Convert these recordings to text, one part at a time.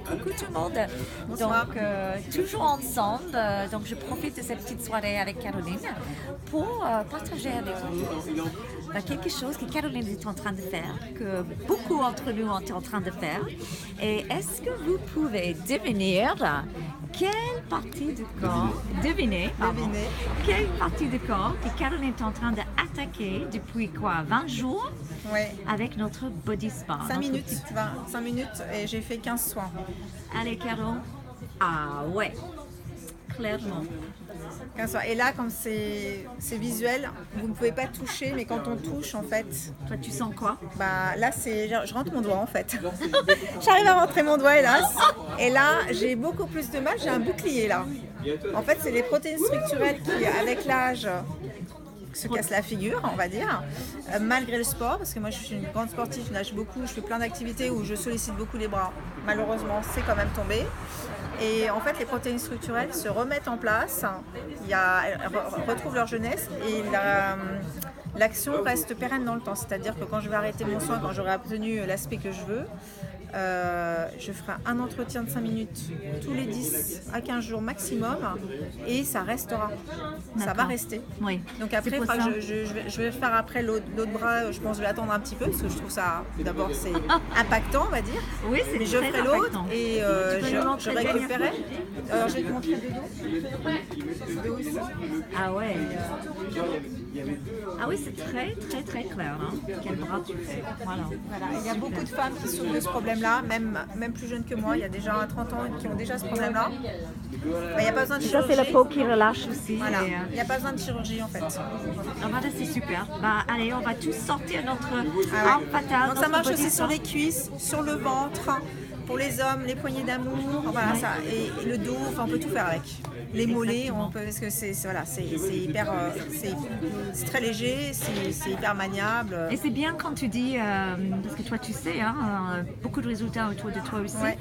coucou tout le monde. Bonsoir. Donc, toujours ensemble. Donc, je profite de cette petite soirée avec Caroline pour partager avec vous quelque chose que Caroline est en train de faire, que beaucoup d'entre nous sont en train de faire. Et est-ce que vous pouvez deviner quelle partie du corps, Devinez. quelle partie du corps que Caroline est en train d'attaquer depuis 20 jours Ouais. avec notre body spa. 5 minutes, 5 minutes et j'ai fait 15 soins. Allez, Caro. Ah ouais, clairement. 15 soins. Et là, comme c'est visuel, vous ne pouvez pas toucher, mais quand on touche, en fait, Toi, tu sens quoi? là, je rentre mon doigt, en fait. J'arrive à rentrer mon doigt, hélas. Et là, j'ai beaucoup plus de mal, j'ai un bouclier, là. En fait, c'est les protéines structurelles qui, avec l'âge, se cassent la figure, on va dire, malgré le sport, parce que moi je suis une grande sportive, je nage beaucoup, je fais plein d'activités où je sollicite beaucoup les bras. Malheureusement, c'est quand même tombé. Et en fait, les protéines structurelles se remettent en place, elles retrouvent leur jeunesse et l'action reste pérenne dans le temps. C'est-à-dire que quand je vais arrêter mon soin, quand j'aurai obtenu l'aspect que je veux, je ferai un entretien de 5 minutes tous les 10 à 15 jours maximum et ça restera. Ça va rester. Oui. Donc après, je vais faire après l'autre bras, je pense que je vais attendre un petit peu parce que je trouve ça, d'abord, c'est impactant, on va dire. Oui, c'est Mais je très ferai l'autre impactant. et je récupérerai. Alors je vais te montrer de dos. Ah ouais. Ah oui, c'est très, très, très clair. Hein. Quel bras tu fais. Voilà. Voilà. Il y a beaucoup de femmes qui souffrent de ce problème-là, même plus jeunes que moi. Il y a déjà 30 ans qui ont déjà ce problème-là. Il n'y a pas besoin de Ça, chirurgie. c'est la peau qui relâche aussi. Voilà. Et, Il n'y a pas besoin de chirurgie en fait. ah, voilà, c'est super. Allez, on va tous sortir notre Ah arme ouais. fatale. Donc ça notre marche body aussi spa. sur les cuisses, sur le ventre, pour les hommes, les poignées d'amour, voilà, ça, et le dos, enfin, on peut tout faire avec. Les mollets, on peut, parce que c'est hyper, c'est très léger, c'est hyper maniable. Et c'est bien quand tu dis, parce que toi tu sais, hein, beaucoup de résultats autour de toi aussi. Ouais.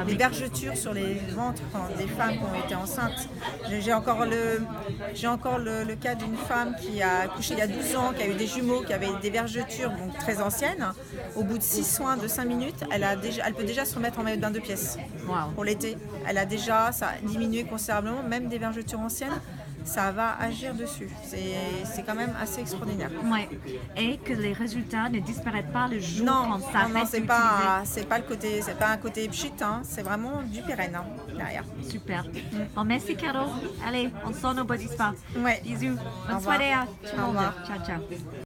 Les vergetures sur les ventres des femmes qui ont été enceintes. J'ai encore le cas d'une femme qui a accouché il y a 12 ans, qui a eu des jumeaux, qui avait des vergetures donc très anciennes. Au bout de 6 soins de 5 minutes, elle peut déjà se remettre en maillot de bain 2 pièces. Wow. Pour l'été. Ça a diminué considérablement, même des vergetures anciennes. Ça va agir dessus. C'est quand même assez extraordinaire. Ouais. Et que les résultats ne disparaissent pas le jour Non, quand ça non, reste c'est pas un côté pchit, hein, c'est vraiment du pérenne derrière. Super. Bon, merci Caro. Allez, on sort nos body spa. Ouais. Bisous. Au Bonne revoir. soirée à tout le Au monde. revoir. Ciao, ciao.